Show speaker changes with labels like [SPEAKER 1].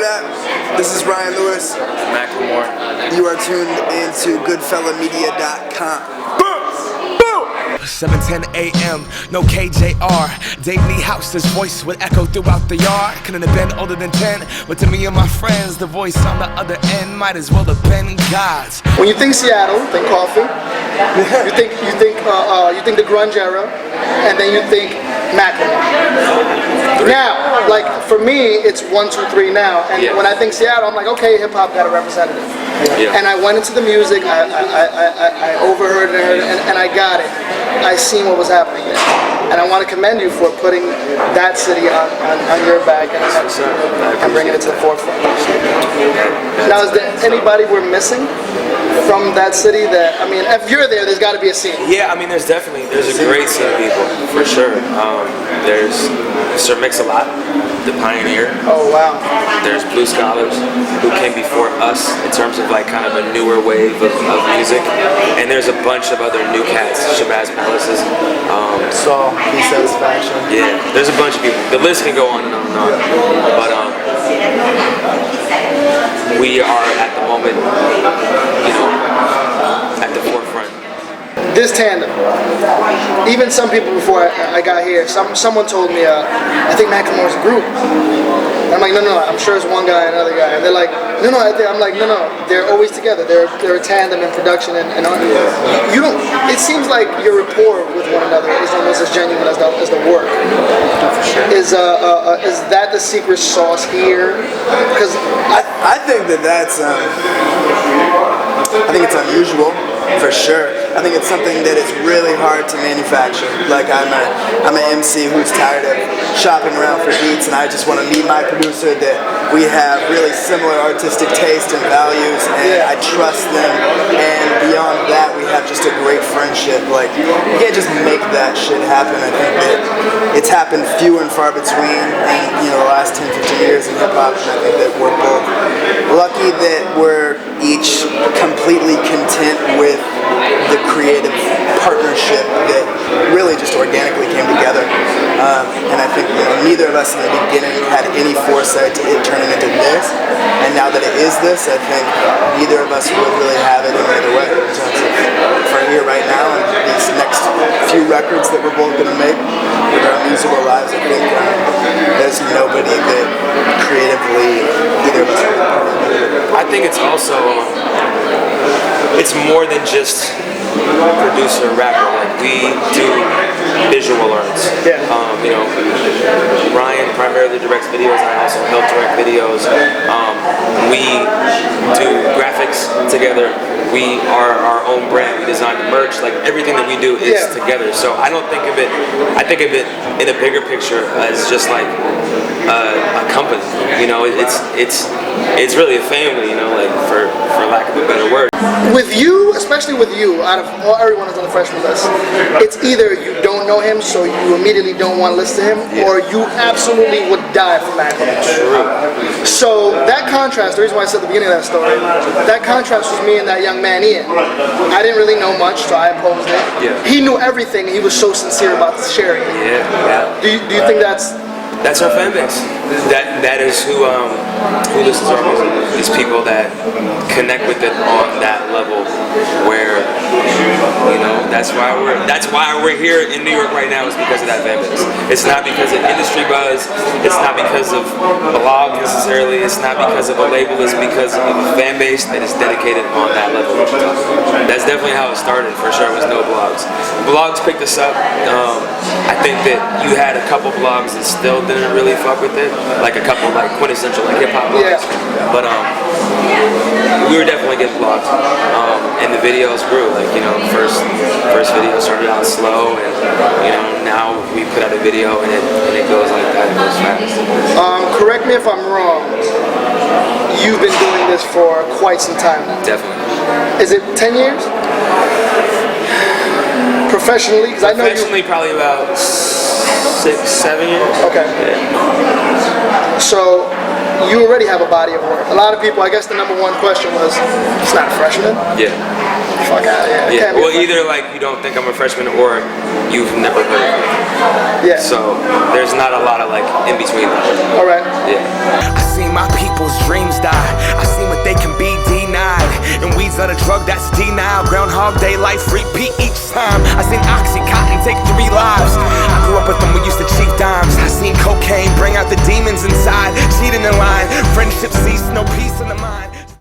[SPEAKER 1] that? This is Ryan Lewis.
[SPEAKER 2] Macklemore.
[SPEAKER 1] You are tuned into GoodFellaMedia.com.
[SPEAKER 3] 7:10 a.m. No KJR. Daily house, this voice would echo throughout the yard. Couldn't have been older than 10, but to me and my friends, the voice on the other end might as well have been God's.
[SPEAKER 4] When you think Seattle, think coffee. you think the grunge era, and then you think Macklemore. Now, like for me, it's 1, 2, 3 now. And when I think Seattle, I'm like, okay, hip hop got a representative. And I went into the music, I overheard it, and I got it. I seen what was happening there. And I want to commend you for putting that city on your back and bringing it to the forefront. Now, is there anybody we're missing from that city that, I mean, if you're there, there's got to be a scene.
[SPEAKER 2] Yeah, I mean, there's a great scene of people, for sure. There's Sir Mix-a-Lot, the pioneer.
[SPEAKER 4] Oh, wow.
[SPEAKER 2] There's Blue Scholars, who came before us in terms of like kind of a newer wave of music. And there's a bunch of other new cats, Shabazz Palaces.
[SPEAKER 1] THEESatisfaction.
[SPEAKER 2] Yeah, there's a bunch of people. The list can go on and on and on. But we are at the moment, you know, at the forefront.
[SPEAKER 4] This tandem, even some people before I got here, someone told me, I think Macklemore's a group. And I'm like, no, I'm sure it's one guy and another guy. And they're like, no, I'm like, no, they're always together. They're a tandem in production and you don't. It seems like your rapport with one another is almost as genuine as the work.
[SPEAKER 1] For sure.
[SPEAKER 4] Is that the secret sauce here? Because
[SPEAKER 1] I think that's I think it's unusual, for sure. I think it's something that is really hard to manufacture. Like I'm an MC who's tired of shopping around for beats, and I just want to meet my producer that we have really similar artistic taste and values, and I trust them. And beyond that, we have just a great friendship. Like you can't just make that shit happen. I think that it's happened few and far between in the last 10, 15 years in hip hop, and I think that we're both lucky that we're each completely content with the creative partnership that really just organically came together. And I think neither of us in the beginning had any foresight to it turning into this. And now that it is this, I think neither of us would really have it any other way. In terms of for here right now and these next few records that we're both going to make with our musical lives, I think there's nobody that creatively either of us would have.
[SPEAKER 2] I think it's also, it's more than just producer, rapper. Like we do visual arts. Ryan primarily directs videos. I also help direct videos. We do graphics together. We are our own brand. We design the merch. Like everything that we do is together. So I don't think of it. I think of it in a bigger picture as just like a company. It's really a family. Like for lack of a better word.
[SPEAKER 4] with you, especially with you, out of everyone that's on the freshman list, it's either you don't know him, so you immediately don't want to listen to him, or you absolutely would die for Macklemore.
[SPEAKER 2] True.
[SPEAKER 4] So that contrast, the reason why I said at the beginning of that story, that contrast was me and that young man Ian. I didn't really know much, so I opposed it.
[SPEAKER 2] Yeah.
[SPEAKER 4] He knew everything, and he was so sincere about sharing it.
[SPEAKER 2] Yeah.
[SPEAKER 4] Do you think that's
[SPEAKER 2] our fan base? That is who listens to our music. These people that connect with it on that level, where that's why we're here in New York right now, is because of that fan base. It's not because of industry buzz. It's not because of blog necessarily. It's not because of a label. It's because of a fan base that is dedicated on that level. That's definitely how it started. For sure, it was no blogs. Blogs picked us up. I think that you had a couple blogs that still didn't really fuck with it, like a couple like quintessential like hip hop blogs. But we were definitely getting blogged, and the videos grew. Like first video started out slow, and now we put out a video and it goes like that. It goes fast.
[SPEAKER 4] Correct me if I'm wrong. You've been doing this for quite some time now.
[SPEAKER 2] Definitely.
[SPEAKER 4] Is it 10 years? Professionally, because I know
[SPEAKER 2] Professionally, probably about 6, 7 years.
[SPEAKER 4] Okay.
[SPEAKER 2] Yeah.
[SPEAKER 4] So you already have a body of work. A lot of people, I guess the number one question was, it's not a freshman?
[SPEAKER 2] Yeah.
[SPEAKER 4] Fuck out of here.
[SPEAKER 2] Yeah. Well, either like you don't think I'm a freshman or you've never heard of me.
[SPEAKER 4] Yeah.
[SPEAKER 2] So there's not a lot of like in between.
[SPEAKER 4] All right.
[SPEAKER 2] Yeah.
[SPEAKER 3] I see my people's not a drug, that's denial. Groundhog Day life repeat each time. I seen Oxycontin